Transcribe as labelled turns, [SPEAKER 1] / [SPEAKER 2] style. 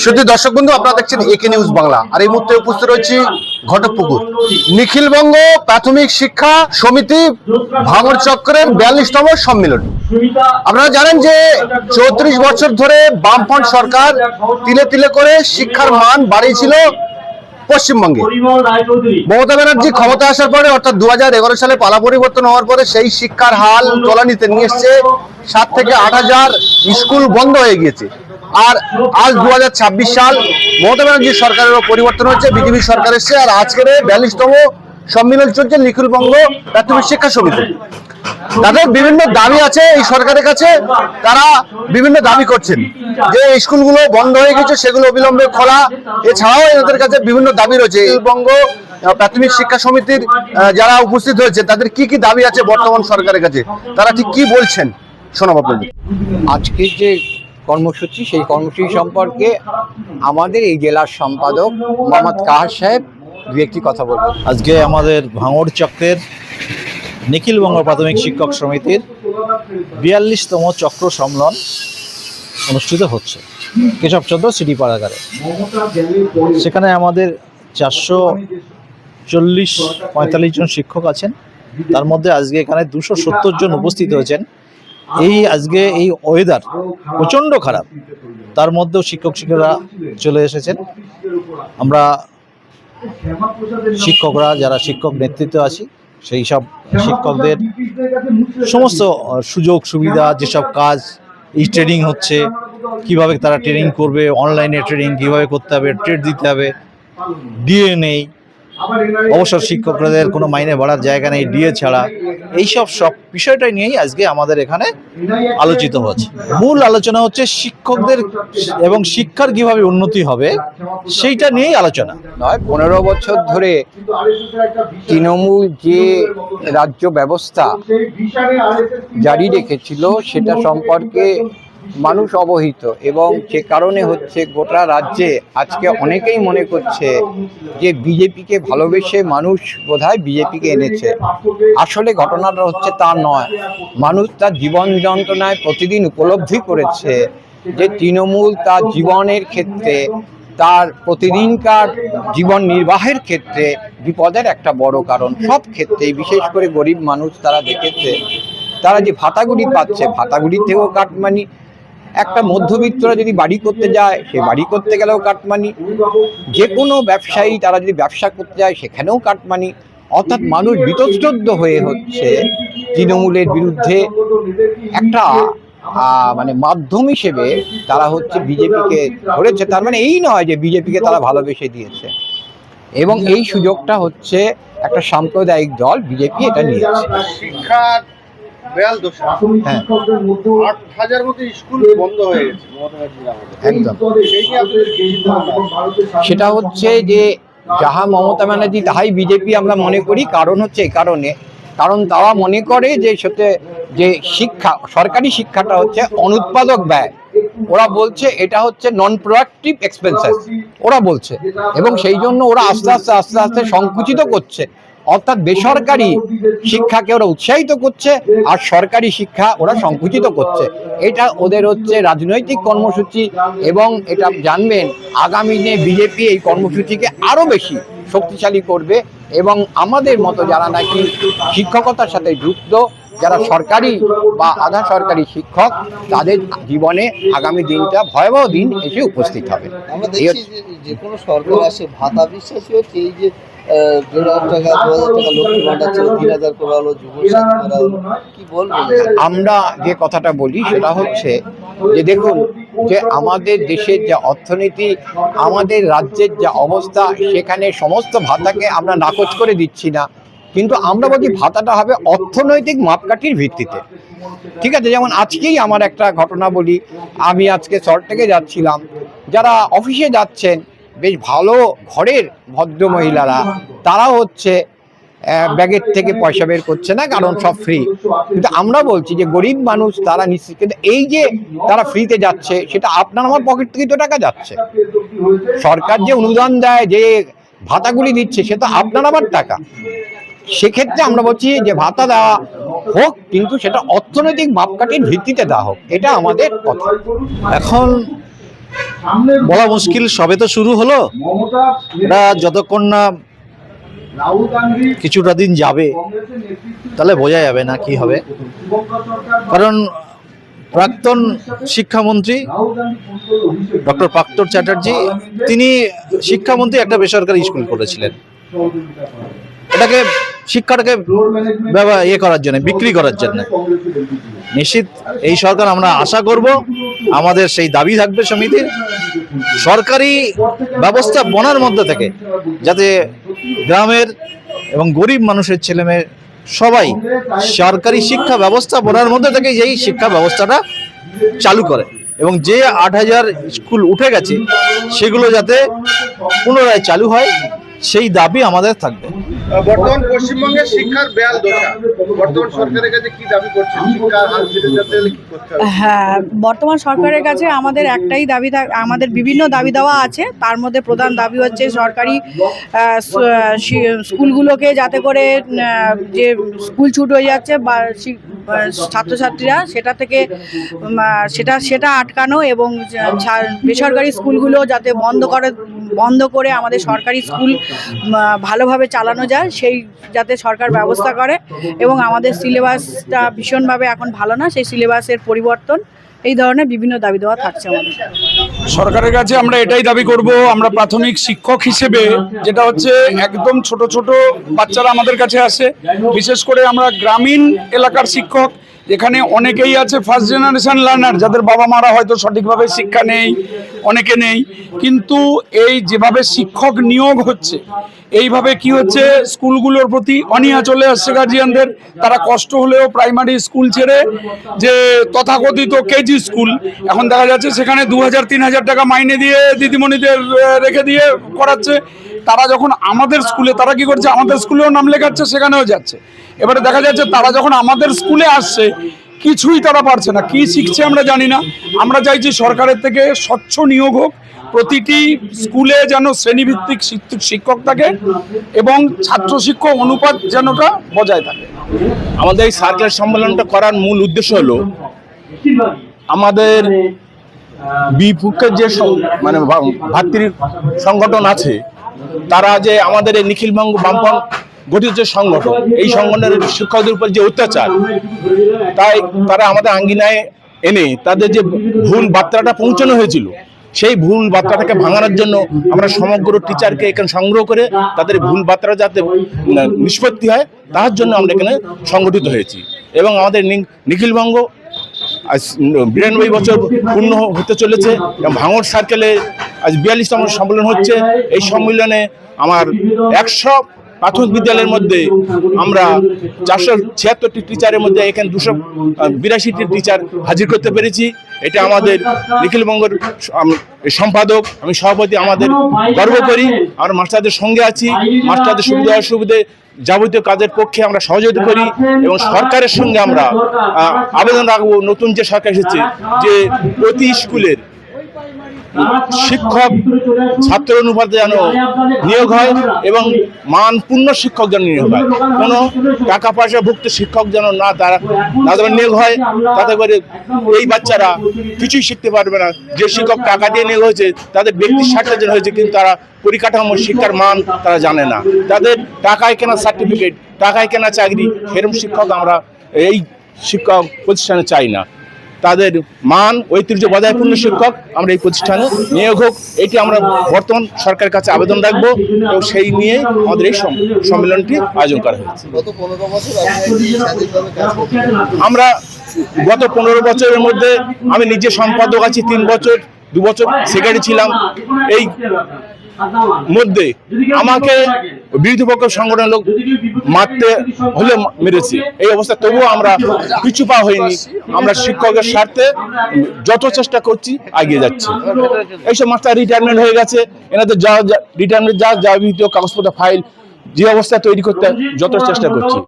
[SPEAKER 1] শুধু দর্শক বন্ধু, আপনারা দেখছেন একে নিউজ বাংলা। আর এই মুহূর্তে উপস্থিত রয়েছি ঘটকপুকুর নিখিলবঙ্গ প্রাথমিক শিক্ষা সমিতি ভাঙড় চক্রের 42তম সম্মেলন। আপনারা জানেন যে 34 বছর ধরে বামফ্রন্ট সরকার তিলে তিলে করে শিক্ষার মান বাড়িয়েছিল পশ্চিমবঙ্গে। মমতা ব্যানার্জি ক্ষমতা আসার পরে অর্থাৎ 2011 সালে পালা পরিবর্তন হওয়ার পরে সেই শিক্ষার হাল তলানিতে নিয়ে এসছে। 7 থেকে 8,000 স্কুল বন্ধ হয়ে গিয়েছে। আর আজ 2026 সাল, মমতা ব্যানার্জির সরকারেরও পরিবর্তন হচ্ছে, বিজেপি সরকার এসছে। আর আজকের 42তম সম্মেলন চলছে নিখিলবঙ্গ প্রাথমিক শিক্ষা সমিতি। তাদের বিভিন্ন দাবি আছে এই সরকারের কাছে। তারা বিভিন্ন দাবি করছেন যে স্কুলগুলো বন্ধ হয়ে গেছে, সেগুলো অবিলম্বে খোলা। এছাড়াও এদের কাছে বিভিন্ন দাবি রয়েছে। নিখিলবঙ্গ প্রাথমিক শিক্ষা সমিতির যারা উপস্থিত হয়েছে তাদের কি কি দাবি আছে বর্তমান সরকারের কাছে, তারা ঠিক কি বলছেন শোনাব আপনাদের।
[SPEAKER 2] আজকের যে কর্মসূচি, সেই কর্মসূচি সম্পর্কে আমাদের এই জেলার সম্পাদক মোহাম্মদ কাহার সাহেব দু একটি কথা বলবেন।
[SPEAKER 3] আজকে আমাদের ভাঙড় চক্রের নিখিলবঙ্গ প্রাথমিক শিক্ষক সমিতির 42তম চক্র সম্মেলন অনুষ্ঠিত হচ্ছে কেশবচন্দ্র সিটি পাড়াগারে। সেখানে আমাদের 440-45 জন শিক্ষক আছেন। তার মধ্যে আজকে এখানে 270 জন উপস্থিত হয়েছেন। আজকে এই ওয়েদার প্রচণ্ড খারাপ, তার মধ্যেও শিক্ষকরা চলে এসেছেন। আমরা শিক্ষকরা যারা শিক্ষক নেতৃত্বে আছি, সেই সব শিক্ষকদের সমস্ত সুযোগ সুবিধা, যেসব কাজ এই ট্রেনিং হচ্ছে, কিভাবে তারা ট্রেনিং করবে, অনলাইনে ট্রেনিং কীভাবে করতে হবে, ট্রেড দিতে হবে, ডিএ নেই, অবসর শিক্ষকদের কোনো মাইনে বাড়ার জায়গা নেই ডিএ ছাড়া। এইসব বিষয়টাই নিয়েই আজকে আমাদের এখানে আলোচিত হচ্ছে। মূল আলোচনা হচ্ছে শিক্ষকদের এবং শিক্ষার কিভাবে উন্নতি হবে সেইটা নিয়েই আলোচনা।
[SPEAKER 2] 15 বছর ধরে তৃণমূল যে রাজ্য ব্যবস্থা জারি রেখেছিল সেটা সম্পর্কে মানুষ অবহিত, এবং যে কারণে হচ্ছে গোটা রাজ্যে আজকে অনেকেই মনে করছে যে বিজেপিকে ভালোবেসে মানুষ বোধহয় বিজেপিকে এনেছে। আসলে ঘটনাটা হচ্ছে তা নয়। মানুষ তার জীবন যন্ত্রণায় প্রতিদিন উপলব্ধি করেছে যে তৃণমূল তার জীবনের ক্ষেত্রে, তার প্রতিদিনকার জীবন নির্বাহের ক্ষেত্রে বিপদের একটা বড় কারণ। সব ক্ষেত্রেই, বিশেষ করে গরিব মানুষ তারা দেখেছে, তারা যে ভাতাগুলি পাচ্ছে, ভাতাগুলির থেকেও কাটমানি। একটা মধ্যবিত্তরা যদি বাড়ি করতে যায়, সে বাড়ি করতে গেলেও কাটমানি। যে কোনো ব্যবসায়ী তারা যদি ব্যবসা করতে যায়, সেখানেও কাটমানি। অর্থাৎ মানুষ বীতশ্রদ্ধ হয়ে হচ্ছে তৃণমূলের বিরুদ্ধে একটা মাধ্যম হিসেবে তারা হচ্ছে বিজেপিকে ধরেছে। তার মানে এই নয় যে বিজেপিকে তারা ভালোবেসে দিয়েছে, এবং এই সুযোগটা হচ্ছে একটা সাম্প্রদায়িক দল বিজেপি এটা নিয়েছে। সেটা হচ্ছে যে যাহা মমতা ব্যানার্জি তাহাই বিজেপি আমরা মনে করি। কারণ হচ্ছে এই কারণ তারা মনে করে যে শিক্ষা, সরকারি শিক্ষাটা হচ্ছে অনুৎপাদক ব্যয়। ওরা বলছে এটা হচ্ছে নন প্রোডাক্টিভ এক্সপেন্সেস ওরা বলছে, এবং সেই জন্য ওরা আস্তে আস্তে সংকুচিত করছে। অর্থাৎ বেসরকারি শিক্ষাকে ওরা উৎসাহিত করছে, আর সরকারি শিক্ষা ওরা সংকুচিত করছে। এটা ওদের হচ্ছে রাজনৈতিক কর্মসূচি, এবং এটা জানবেন আগামী দিনে বিজেপি এই কর্মসূচিকে আরও বেশি শক্তিশালী করবে। এবং আমাদের মতো যারা নাকি শিক্ষকতার সাথে যুক্ত, যারা সরকারি বা আধা সরকারি শিক্ষক, তাদের জীবনে আগামী দিনটা ভয়াবহ দিন এসে উপস্থিত হবে।
[SPEAKER 4] যে কোনো সরকার আসে ভাতা বিশ্বাসী হচ্ছে এই যে 1,500 টাকা 2,000 টাকা লক্ষ্মী ভাণ্ডার ছিল, 3,000 করা হলো, যুবসাথী করা হলো, কি বলবেন?
[SPEAKER 2] আমরা যে কথাটা বলি সেটা হচ্ছে যে দেখুন, যে আমাদের দেশের যা অর্থনীতি, আমাদের রাজ্যের যা অবস্থা, সেখানে সমস্ত ভাতাকে আমরা নাকচ করে দিচ্ছি না, কিন্তু আমরা বলছি ভাতাটা হবে অর্থনৈতিক মাপকাঠির ভিত্তিতে। ঠিক আছে, যেমন আজকেই আমার একটা ঘটনা বলি। আমি আজকে সল্টলেকে যাচ্ছিলাম, যারা অফিসে যাচ্ছেন বেশ ভালো ঘরের ভদ্র মহিলারা, তারা হচ্ছে ব্যাগের থেকে পয়সা বের করছে না, কারণ সব ফ্রি। কিন্তু আমরা বলছি যে গরিব মানুষ তারা নিশ্চিত, কিন্তু এই যে তারা ফ্রিতে যাচ্ছে, সেটা আপনার আমার পকেট থেকে তো টাকা যাচ্ছে। সরকার যে অনুদান দেয়, যে ভাতাগুলি দিচ্ছে, সে তো আপনার আমার টাকা। সেক্ষেত্রে আমরা বলছি যে ভাতা দেওয়া হোক, কিন্তু সেটা অর্থনৈতিক মাপকাঠির ভিত্তিতে দেওয়া হোক, এটা আমাদের কথা।
[SPEAKER 3] এখন বলা মুশকিল, সবে তো শুরু হলো। এটা যতক্ষণ না কিছুটা দিন যাবে তাহলে বোঝা যাবে না কি হবে। কারণ প্রাক্তন শিক্ষামন্ত্রী ডক্টর পাক্তর চ্যাটার্জি, তিনি শিক্ষামন্ত্রী একটা বেসরকারি স্কুল করেছিলেন, এটাকে শিক্ষাটাকে করার জন্য, বিক্রি করার জন্য। নিশ্চিত এই সরকার, আমরা আশা করব, আমাদের সেই দাবি থাকবে সমিতির, সরকারি ব্যবস্থা বনার মধ্যে থেকে যাতে গ্রামের এবং গরিব মানুষের ছেলেমেয়ে সবাই সরকারি শিক্ষা ব্যবস্থা বনার মধ্যে থেকে যেই শিক্ষা ব্যবস্থাটা চালু করে, এবং যে 8,000 স্কুল উঠে গেছে সেগুলো যাতে পুনরায় চালু হয়, সেই দাবি আমাদের থাকবে।
[SPEAKER 1] বর্তমান পশ্চিমবঙ্গের শিক্ষার বেহাল দশা, বর্তমান সরকারের কাছে কি দাবি করছেন? শিক্ষার হাল ফিরে যেতে হলে কি করতে হবে?
[SPEAKER 5] হ্যাঁ, বর্তমান সরকারের কাছে আমাদের একটাই দাবি, আমাদের বিভিন্ন দাবি দেওয়া আছে। তার মধ্যে প্রধান দাবি হচ্ছে সরকারি স্কুলগুলোকে যাতে করে যে স্কুল ছুট হয়ে যাচ্ছে বা ছাত্রছাত্রীরা সেটা থেকে সেটা আটকানো, এবং বেসরকারি স্কুলগুলো যাতে বন্ধ করে আমাদের সরকারি স্কুল ভালোভাবে চালানো যায়, সেই যাতে সরকার ব্যবস্থা করে। এবং আমাদের সিলেবাসটা ভীষণভাবে এখন ভালো না, সেই সিলেবাসের পরিবর্তন, এই ধরনের বিভিন্ন দাবি দেওয়া থাকছে আমাদের।
[SPEAKER 6] সরকারের কাছে আমরা এটাই দাবি করব, আমরা প্রাথমিক শিক্ষক হিসেবে, যেটা হচ্ছে একদম ছোট ছোট বাচ্চারা আমাদের কাছে আসে, বিশেষ করে আমরা গ্রামীণ এলাকার শিক্ষক, এখানে অনেকেই আছে ফার্স্ট জেনারেশন লার্নার, যাদের বাবা মারা হয়তো সঠিকভাবে শিক্ষা নেই, অনেকে নেই। কিন্তু এই যেভাবে শিক্ষক নিয়োগ হচ্ছে, এইভাবে কি হচ্ছে, স্কুলগুলোর প্রতি অনীহা চলে আসছে গার্জিয়ানদের। তারা কষ্ট হলেও প্রাইমারি স্কুল ছেড়ে যে তথাকথিত কেজি স্কুল, এখন দেখা যাচ্ছে সেখানে 2,000-3,000 টাকা মাইনে দিয়ে দিদিমণিদের রেখে দিয়ে করাচ্ছে। তারা যখন আমাদের স্কুলে, তারা কি করছে, আমাদের স্কুলেও নাম লেখাচ্ছে, সেখানেও যাচ্ছে। এবারে দেখা যাচ্ছে তারা যখন আমাদের স্কুলে আসছে, কিছুই তারা পারছে না, কি শিখছে আমরা জানি না। আমরা চাইছি সরকারের থেকে স্বচ্ছ নিয়োগ হোক, প্রতিটি স্কুলে যেন শ্রেণীভিত্তিক শিক্ষক থাকে এবং ছাত্র শিক্ষক অনুপাত যেনটা বজায় থাকে।
[SPEAKER 7] আমাদের এই সার্কুলার সম্মেলনটা করার মূল উদ্দেশ্য হলো, আমাদের বিপক্ষের যে মানে ভাতৃ সংগঠন আছে, তারা যে আমাদের এই নিখিলবঙ্গ বামপন্থ গঠিত যে সংগঠন, এই সংগঠনের শিক্ষকদের উপর যে অত্যাচার, তাই তারা আমাদের আঙ্গিনায় এনে তাদের যে ভুল বার্তাটা পৌঁছানো হয়েছিল, সেই ভুল বার্তাটাকে ভাঙানোর জন্য আমরা সমগ্র টিচারকে এখানে সংগ্রহ করে তাদের ভুল বার্তাটা যাতে নিষ্পত্তি হয়, তার জন্য আমরা এখানে সংগঠিত হয়েছি। এবং আমাদের নিখিলবঙ্গ 92 বছর পূর্ণ হতে চলেছে, এবং ভাঙড় সার্কেলে আজ 42তম সম্মেলন হচ্ছে। এই সম্মেলনে আমার 100 প্রাথমিক বিদ্যালয়ের মধ্যে আমরা 476টি টিচারের মধ্যে এখানে 282টি টিচার হাজির করতে পেরেছি। এটা আমাদের নিখিলবঙ্গের সম্পাদক, আমি সভাপতি, আমাদের গর্ব করি। আমরা মাস্টারদের সঙ্গে আছি, মাস্টারদের সুবিধা অসুবিধে যাবতীয় কাজের পক্ষে আমরা সহযোগিতা করি, এবং সরকারের সঙ্গে আমরা আবেদন রাখবো, নতুন যে সরকার এসেছে, যে প্রতি স্কুলের শিক্ষক ছাত্র অনুপাতে যেন নিয়োগ হয় এবং মানপূর্ণ শিক্ষক যেন নিয়োগ হয়, কোনো টাকা পয়সা ভুক্ত শিক্ষক যেন তারা নিয়োগ হয়। তাতে করে এই বাচ্চারা কিছুই শিখতে পারবে না। যে শিক্ষক টাকা দিয়ে নিয়োগ হয়েছে, তাদের ব্যক্তির স্বার্থের জন্য হয়েছে, কিন্তু তারা পরিকাঠামো শিক্ষার মান তারা জানে না। তাদের টাকায় কেনা সার্টিফিকেট, টাকায় কেনা চাকরি, সেরকম শিক্ষক আমরা এই শিক্ষক প্রতিষ্ঠানে চাই না। তাদের মান ঐতিহ্য বজায়পূর্ণ শিক্ষক আমরা এই প্রতিষ্ঠানে নিয়োগ হোক, এটি আমরা বর্তমান সরকারের কাছে আবেদন রাখবো, এবং সেই নিয়ে আমাদের এই সম্মেলনটি আয়োজন করা হয়েছে।
[SPEAKER 4] গত 15 বছর স্বাধীনভাবে কাজ করছেন।
[SPEAKER 7] আমরা গত 15 বছরের মধ্যে আমি নিজে সম্পাদক আছি 3 বছর, 2 বছর সেক্রেটারি ছিলাম। এই মধ্যে আমাকে বিরোধী পক্ষ সংগঠনের লোক মারতে হলে মেরেছি। এই অবস্থা তবুও আমরা পিছু পা হইনি। আমরা শিক্ষকের স্বার্থে যত চেষ্টা করছি এগিয়ে যাচ্ছি। এইসব মাস্টার রিটায়ারমেন্ট হয়ে গেছে, এনাদের যা রিটায়ারমেন্ট যাবতীয় কাগজপত্র ফাইল যে অবস্থা তৈরি করতে যত চেষ্টা করছি।